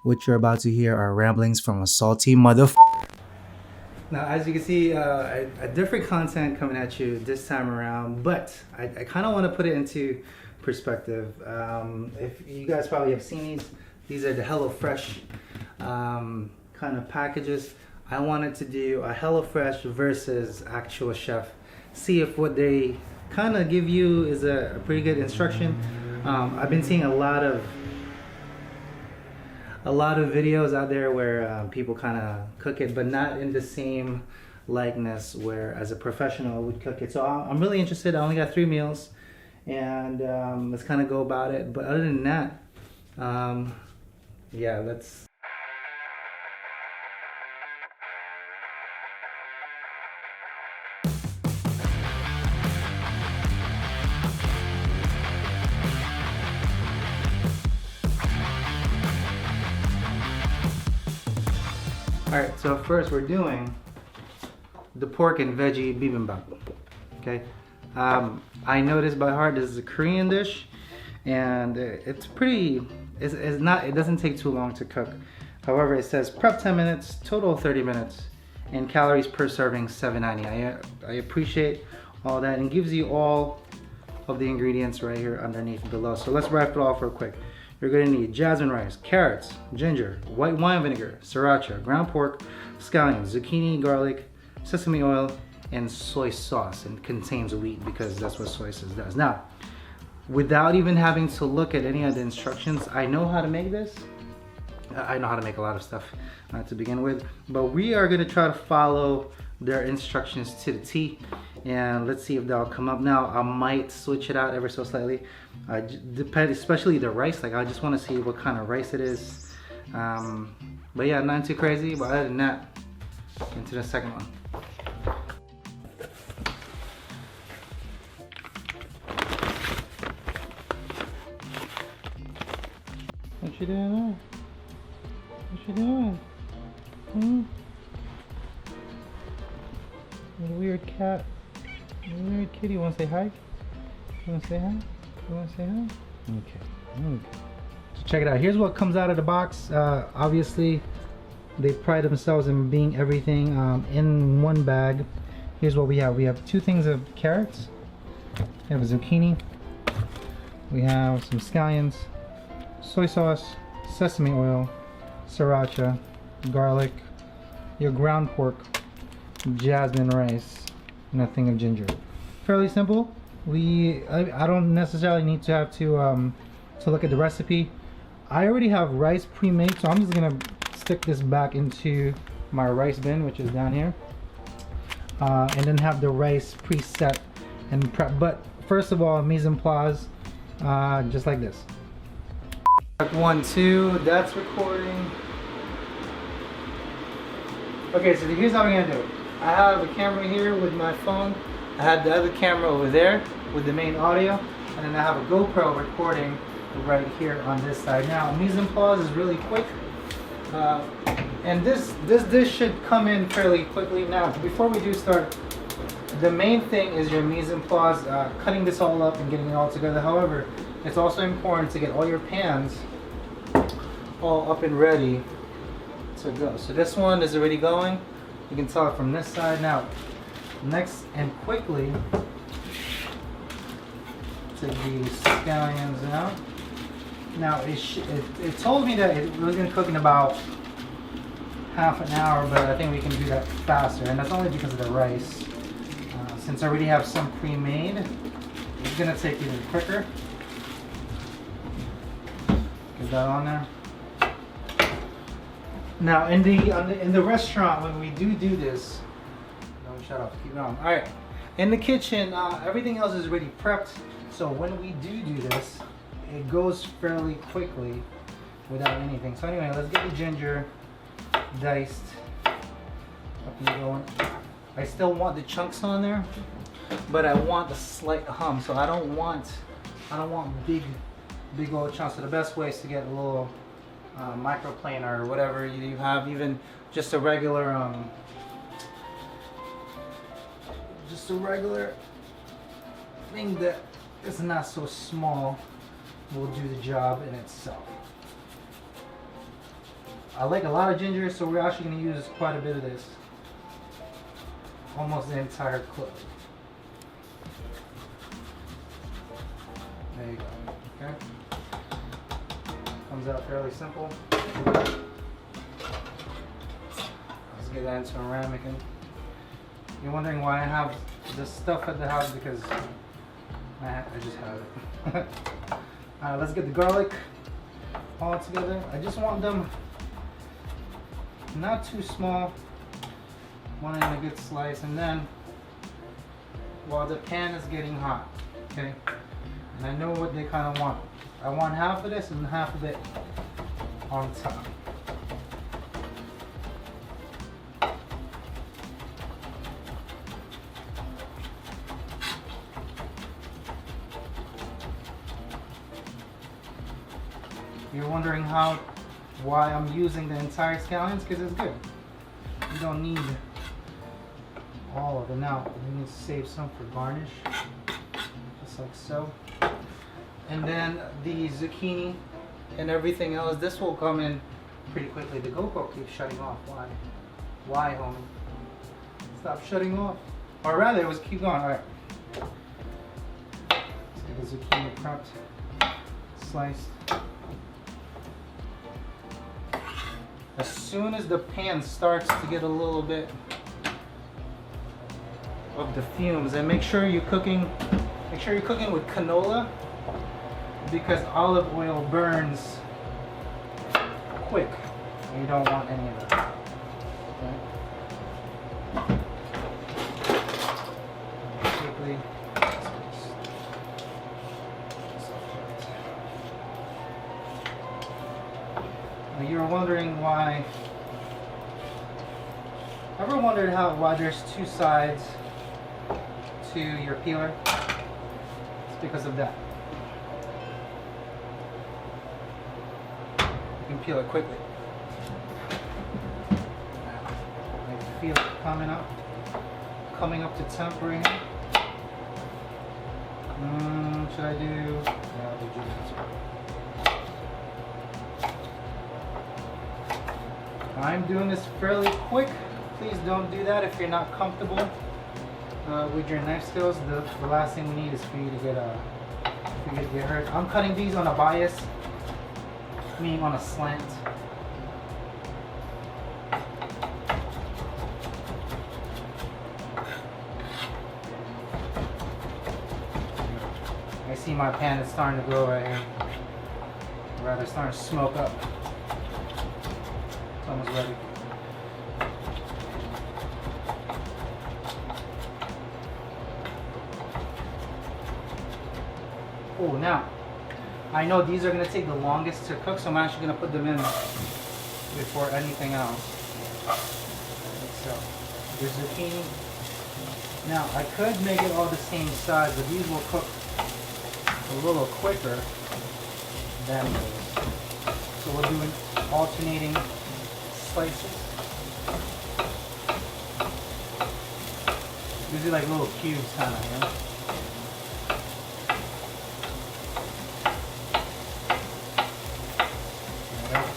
What you're about to hear are ramblings from a salty motherfucker. Now, as you can see, a different content coming at you this time around, but I kind of want to put it into perspective. If you guys probably have seen these are the HelloFresh kind of packages. I wanted to do a HelloFresh versus actual chef. See if what they kind of give you is a pretty good instruction. I've been seeing a lot of videos out there where people kind of cook it, but not in the same likeness where as a professional would cook it. So I'm really interested. I only got 3 meals, and let's kind of go about it. But other than that, yeah, let's. Alright, so first we're doing the pork and veggie bibimbap. Okay, I know this by heart. This is a Korean dish, and it's pretty. It's not. It doesn't take too long to cook. However, it says prep 10 minutes, total 30 minutes, and calories per serving 790. I appreciate all that, and gives you all of the ingredients right here underneath below. So let's wrap it off real quick. You're gonna need jasmine rice, carrots, ginger, white wine vinegar, sriracha, ground pork, scallions, zucchini, garlic, sesame oil, and soy sauce. And contains wheat because that's what soy sauce does. Now, without even having to look at any of the instructions, I know how to make this. I know how to make a lot of stuff to begin with, but we are gonna try to follow their instructions to the T, and let's see if that'll come up. Now, I might switch it out ever so slightly. Especially the rice. Like, I just want to see what kind of rice it is. But yeah, not too crazy. But other than that, into the second one. What you doing there? What you doing? You weird cat. You weird kitty. You wanna say hi? You wanna say hi? You wanna say hi? Okay. So check it out. Here's what comes out of the box. Obviously, they pride themselves in being everything in one bag. Here's what we have. We have 2 things of carrots. We have a zucchini. We have some scallions, soy sauce, sesame oil, sriracha, garlic, your ground pork, jasmine rice, and a thing of ginger. Fairly simple. I don't necessarily need to have to look at the recipe. I already have rice pre-made, so I'm just gonna stick this back into my rice bin, which is down here, and then have the rice preset and prep. But first of all, mise en place, just like this. 1, 2, that's recording. Okay, so here's how we're gonna do it. I have a camera here with my phone. I have the other camera over there with the main audio, and then I have a GoPro recording right here on this side. Now, mise en place is really quick, and this dish should come in fairly quickly. Now, before we do start, the main thing is your mise en place, cutting this all up and getting it all together. However, it's also important to get all your pans all up and ready to go. So this one is already going. You can tell it from this side. Now, next and quickly, take these scallions out. Now, it told me that it was going to cook in about half an hour, but I think we can do that faster, and that's only because of the rice. Since I already have some pre-made, it's going to take even quicker. Get that on there. Now, in the restaurant, when we do this, don't shut up, keep going. All right, in the kitchen, everything else is already prepped. So when we do this, it goes fairly quickly without anything. So anyway, let's get the ginger diced up and going. I still want the chunks on there, but I want a slight hum. So I don't want big old chunks. So the best way is to get a little microplaner or whatever you have, even just a regular thing that is not so small will do the job in itself. I like a lot of ginger, so we're actually going to use quite a bit of this. Almost the entire clove. There you go. Okay. Comes out fairly simple. Let's get that into a ramekin. You're wondering why I have this stuff at the house, because I just have it. Alright, let's get the garlic all together. I just want them not too small, one in a good slice, and then while the pan is getting hot, okay, and I know what they kind of want. I want half of this and half of it on top. You're wondering why I'm using the entire scallions? Because it's good. You don't need all of it. Now, you need to save some for garnish, just like so. And then the zucchini and everything else, this will come in pretty quickly. The GoPro keeps shutting off. Why? Why, homie? Stop shutting off. Or rather, it was keep going. All right. Let's get the zucchini prepped, sliced. As soon as the pan starts to get a little bit of the fumes, and make sure you're cooking with canola, because olive oil burns quick. You don't want any of that. Okay. Quickly. You're wondering why. Ever wondered why there's two sides to your peeler? It's because of that. You can peel it quickly. I feel it coming up to temp right here. Should I do? Yeah, I'll do ginger. I'm doing this fairly quick. Please don't do that if you're not comfortable with your knife skills. The last thing we need is for you to get hurt. I'm cutting these on a bias, meaning on a slant. I see my pan is starting to glow right here. Or rather, starting to smoke up. Almost ready. Oh, now I know these are going to take the longest to cook, so I'm actually going to put them in before anything else. Like so. There's zucchini. Now I could make it all the same size, but these will cook a little quicker than those. So we're doing alternating slices. These are like little cubes, kind of, you know? Alright.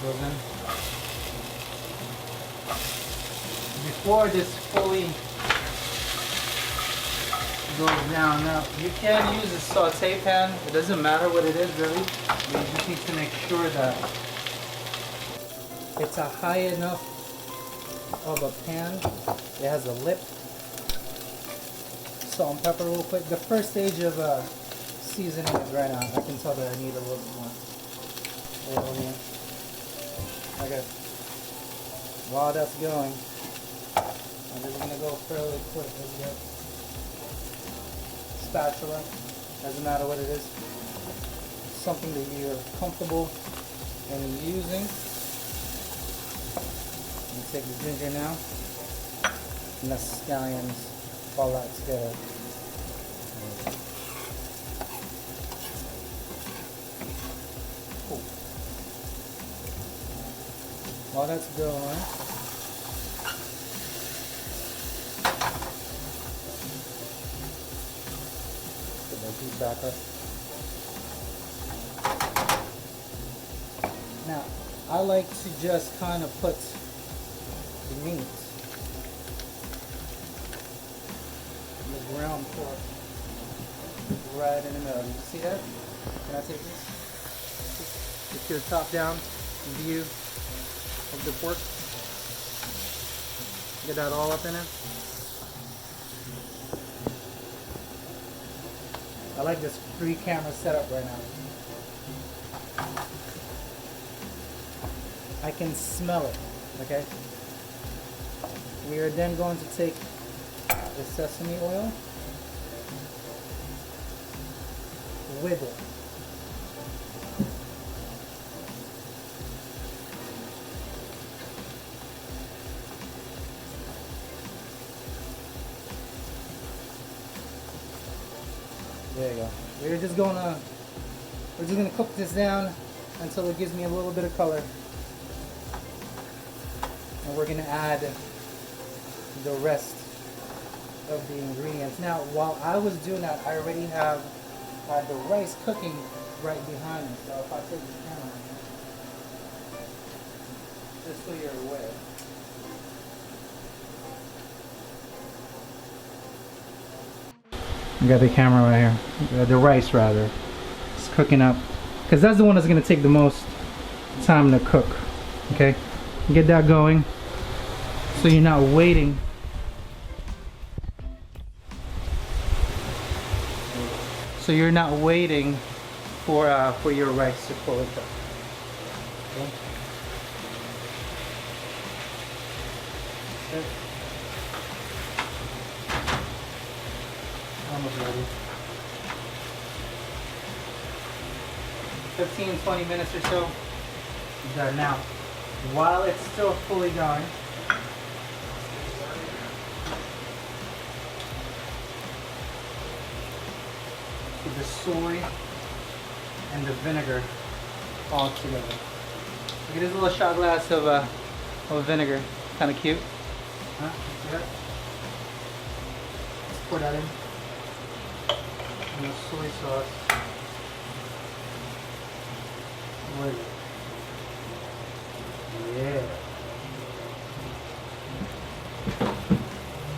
Goes in. Before this fully goes down, now you can use a saute pan. It doesn't matter what it is, really. You just need to make sure that it's a high enough of a pan. It has a lip. Salt and pepper real quick. The first stage of seasoning it right now. I can tell that I need a little more. Okay. While that's going, I'm just gonna go fairly quick. Let's get spatula. Doesn't matter what it is. Something that you're comfortable in using. Take the ginger now, and the scallions all that together. Cool. While that's going, put the heat back up. Now, I like to just kind of put the meat, the ground pork, right in the middle. You see that? Can I take this? Get your top down view of the pork. Get that all up in it. I like this free camera setup right now. I can smell it, okay? We are then going to take the sesame oil with it. There you go. We're just gonna cook this down until it gives me a little bit of color. And we're gonna add the rest of the ingredients. Now, while I was doing that, I already have the rice cooking right behind me. So if I take this camera, just so you're aware. You got the camera right here, the rice rather. It's cooking up, because that's the one that's gonna take the most time to cook. Okay, get that going, so you're not waiting. So you're not waiting for your rice to fully cook. Okay. Okay. Almost ready. 15-20 minutes or so. Done. Now, while it's still fully going, with the soy and the vinegar all together. Look at this little shot glass of vinegar. Kind of cute. Huh? See that? Let's pour that in. And the soy sauce. With it. Yeah.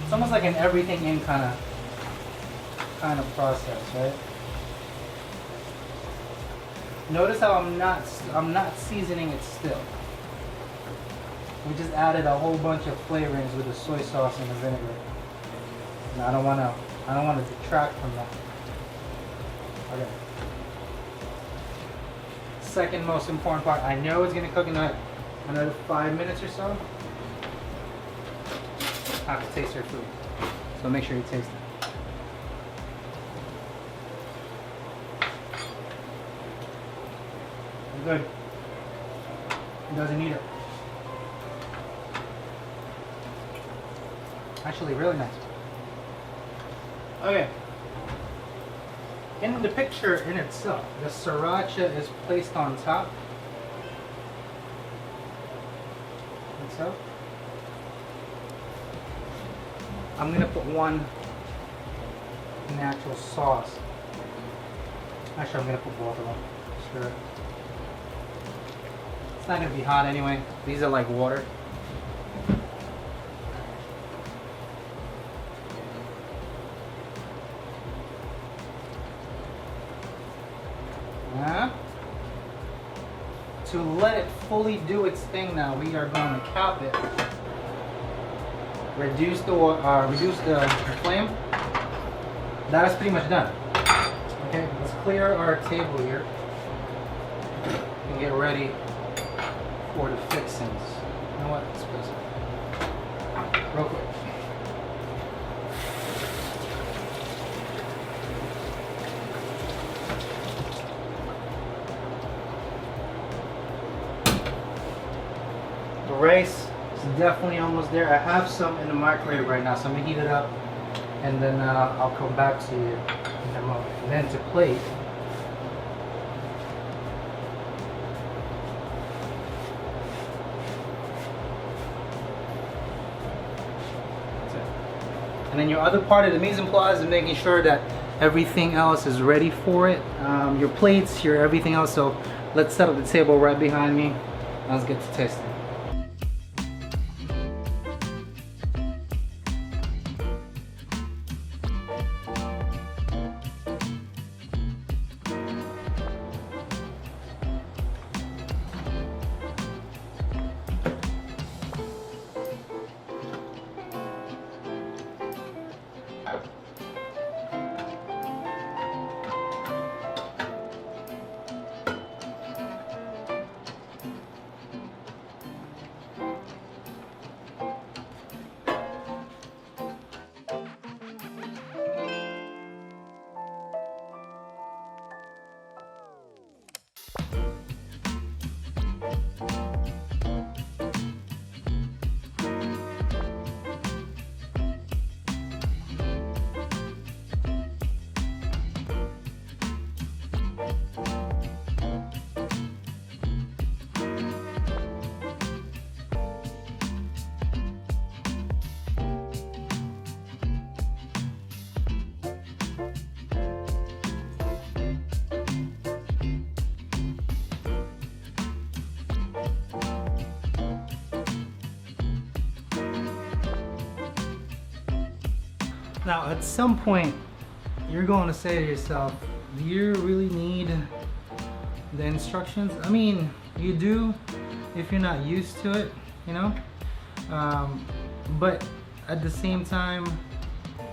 It's almost like an everything in kind of process, right? Notice how I'm not seasoning it still. We just added a whole bunch of flavorings with the soy sauce and the vinegar. And I don't want to detract from that. Okay. Second most important part. I know it's gonna cook in another 5 minutes or so. I have to taste your food, so make sure you taste it. Good. It doesn't need it. Actually, really nice. Okay. In the picture in itself, the sriracha is placed on top. Like so. I'm gonna put one natural sauce. Actually, I'm gonna put both of them. Sure. It's not gonna be hot anyway. These are like water. To let it fully do its thing now, we are going to cap it. Reduce the flame. That is pretty much done. Okay, let's clear our table here and get ready for the fixings. You know what? Let's put this real quick. The rice is definitely almost there. I have some in the microwave right now, so I'm gonna heat it up, and then I'll come back to you in a moment. And then to plate, that's it. And then your other part of the mise en place is making sure that everything else is ready for it. Your plates, your everything else. So let's set up the table right behind me. Let's get to tasting. Now, at some point, you're going to say to yourself, do you really need the instructions? I mean, you do if you're not used to it, you know? But at the same time,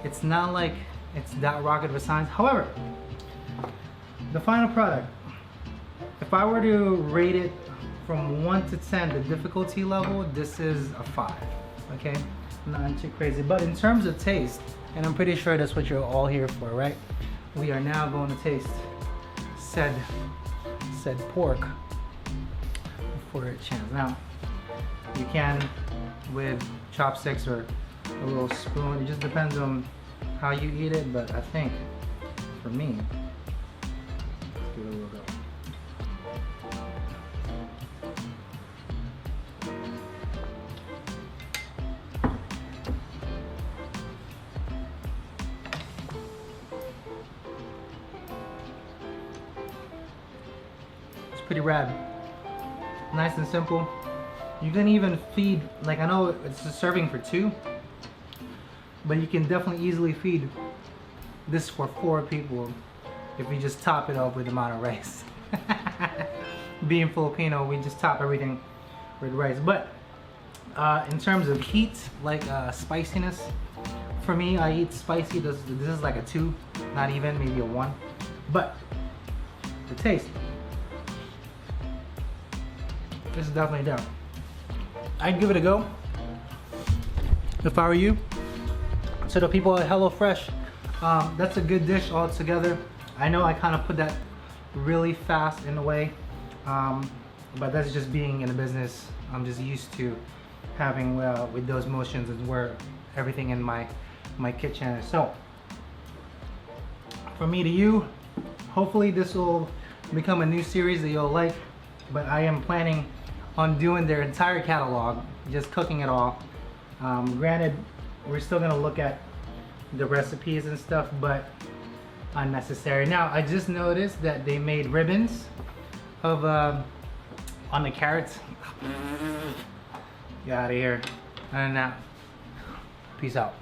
it's not like it's that rocket of science. However, the final product, if I were to rate it from 1 to 10, the difficulty level, this is a 5, okay? Not too crazy, but in terms of taste, and I'm pretty sure that's what you're all here for, right? We are now going to taste said pork before it chance. Now, you can with chopsticks or a little spoon. It just depends on how you eat it, but I think for me, let's give it a little go. Pretty rad. Nice and simple. You can even feed, like I know it's a serving for 2, but you can definitely easily feed this for 4 people if you just top it up with the amount of rice. Being Filipino, we just top everything with rice. But in terms of heat, like spiciness, for me, I eat spicy. This is like a 2, not even, maybe a 1. But the taste, this is definitely down. I'd give it a go if I were you. So the people at HelloFresh, that's a good dish altogether. I know I kind of put that really fast in a way, but that's just being in the business. I'm just used to having with those motions is where everything in my kitchen is. So from me to you, hopefully this will become a new series that you'll like, but I am planning on doing their entire catalog, just cooking it all. Granted, we're still gonna look at the recipes and stuff, but unnecessary. Now, I just noticed that they made ribbons of on the carrots. Get out of here. And now, peace out.